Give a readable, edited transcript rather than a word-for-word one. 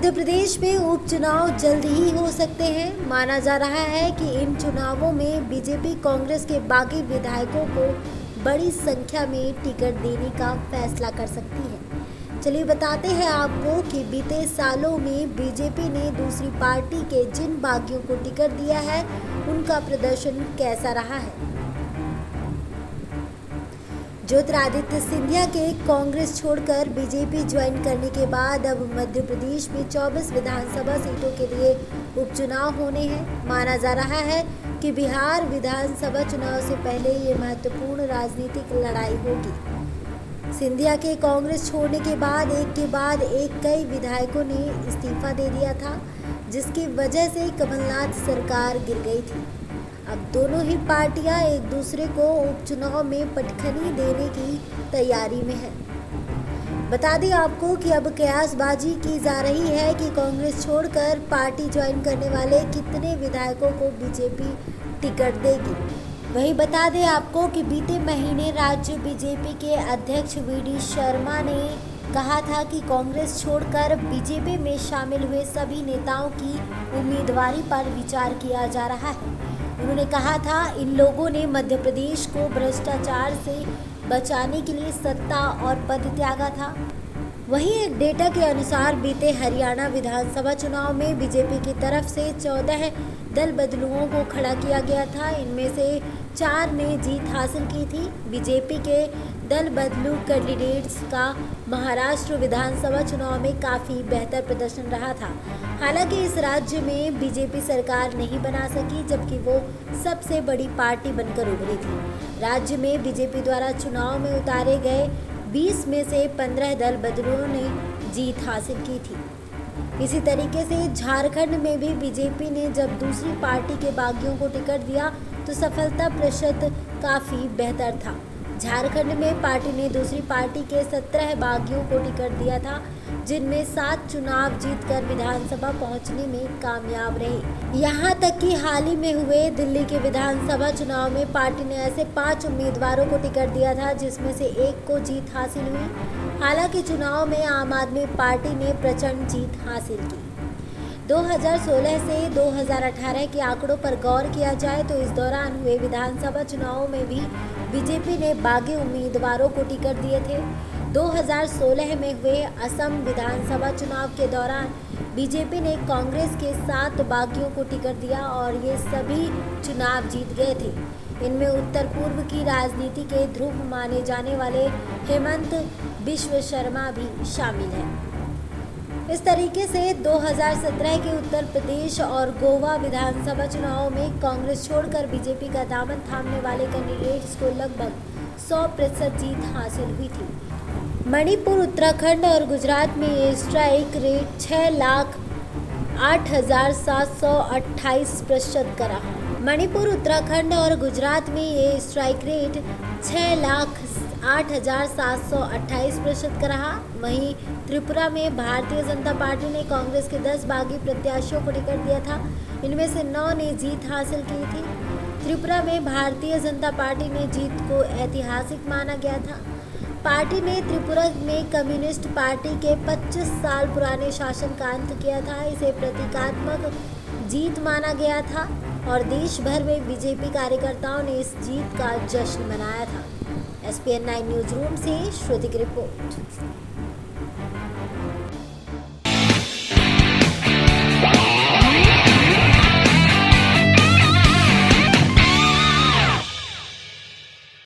मध्य प्रदेश में उपचुनाव जल्द ही हो सकते हैं। माना जा रहा है कि इन चुनावों में बीजेपी कांग्रेस के बागी विधायकों को बड़ी संख्या में टिकट देने का फैसला कर सकती है। चलिए बताते हैं आपको कि बीते सालों में बीजेपी ने दूसरी पार्टी के जिन बागियों को टिकट दिया है उनका प्रदर्शन कैसा रहा है। ज्योतिरादित्य सिंधिया के कांग्रेस छोड़कर बीजेपी ज्वाइन करने के बाद अब मध्य प्रदेश में 24 विधानसभा सीटों के लिए उपचुनाव होने हैं। माना जा रहा है कि बिहार विधानसभा चुनाव से पहले ये महत्वपूर्ण राजनीतिक लड़ाई होगी। सिंधिया के कांग्रेस छोड़ने के बाद एक कई विधायकों ने इस्तीफा दे दिया था, जिसकी वजह से कमलनाथ सरकार गिर गई थी। अब दोनों ही पार्टियां एक दूसरे को उपचुनाव में पटखनी देने की तैयारी में है। बता दें आपको कि अब कयासबाजी की जा रही है कि कांग्रेस छोड़कर पार्टी ज्वाइन करने वाले कितने विधायकों को बीजेपी टिकट देगी। वहीं बता दें आपको कि बीते महीने राज्य बीजेपी के अध्यक्ष वी.डी. शर्मा ने कहा था कि कांग्रेस छोड़कर बीजेपी में शामिल हुए सभी नेताओं की उम्मीदवारी पर विचार किया जा रहा है। उन्होंने कहा था, इन लोगों ने मध्य प्रदेश को भ्रष्टाचार से बचाने के लिए सत्ता और पद त्यागा था। वहीं एक डेटा के अनुसार बीते हरियाणा विधानसभा चुनाव में बीजेपी की तरफ से 14 दल बदलुओं को खड़ा किया गया था। इनमें से 4 ने जीत हासिल की थी। बीजेपी के दल बदलू कैंडिडेट्स का महाराष्ट्र विधानसभा चुनाव में काफ़ी बेहतर प्रदर्शन रहा था। हालांकि इस राज्य में बीजेपी सरकार नहीं बना सकी, जबकि वो सबसे बड़ी पार्टी बनकर उभरी थी। राज्य में बीजेपी द्वारा चुनाव में उतारे गए 20 में से 15 दल बदलुओं ने जीत हासिल की थी। इसी तरीके से झारखंड में भी बीजेपी ने जब दूसरी पार्टी के बागियों को टिकट दिया तो सफलता प्रतिशत काफ़ी बेहतर था। झारखंड में पार्टी ने दूसरी पार्टी के 17 बागियों को टिकट दिया था, जिनमें 7 चुनाव जीतकर विधानसभा पहुंचने में कामयाब रहे। यहां तक कि हाल ही में हुए दिल्ली के विधानसभा चुनाव में पार्टी ने ऐसे 5 उम्मीदवारों को टिकट दिया था, जिसमें से 1 को जीत हासिल हुई। हालांकि चुनाव में आम आदमी पार्टी ने प्रचंड जीत हासिल की। 2016 से 2018 के आंकड़ों पर गौर किया जाए तो इस दौरान हुए विधानसभा चुनावों में भी बीजेपी ने बागी उम्मीदवारों को टिकट दिए थे। 2016 में हुए असम विधानसभा चुनाव के दौरान बीजेपी ने कांग्रेस के 7 बागियों को टिकट दिया और ये सभी चुनाव जीत गए थे। इनमें उत्तर पूर्व की राजनीति के ध्रुव माने जाने वाले हेमंत बिश्व शर्मा भी शामिल हैं। इस तरीके से 2017 के उत्तर प्रदेश और गोवा विधानसभा चुनाव में कांग्रेस छोड़कर बीजेपी का दामन थामने वाले कैंडिडेट्स को लगभग 100% जीत हासिल हुई थी। मणिपुर, उत्तराखंड और गुजरात में ये स्ट्राइक रेट 6,08,728% का रहा। मणिपुर, उत्तराखंड और गुजरात में ये स्ट्राइक रेट 6,08,728% का रहा। वहीं त्रिपुरा में भारतीय जनता पार्टी ने कांग्रेस के 10 बागी प्रत्याशियों को टिकट दिया था। इनमें से 9 ने जीत हासिल की थी। त्रिपुरा में भारतीय जनता पार्टी ने जीत को ऐतिहासिक माना गया था। पार्टी ने त्रिपुरा में कम्युनिस्ट पार्टी के 25 साल पुराने शासन का अंत किया था। इसे प्रतीकात्मक जीत माना गया था और देश भर में बीजेपी कार्यकर्ताओं ने इस जीत का जश्न मनाया था। SPN 9 न्यूज रूम से श्रुति की रिपोर्ट।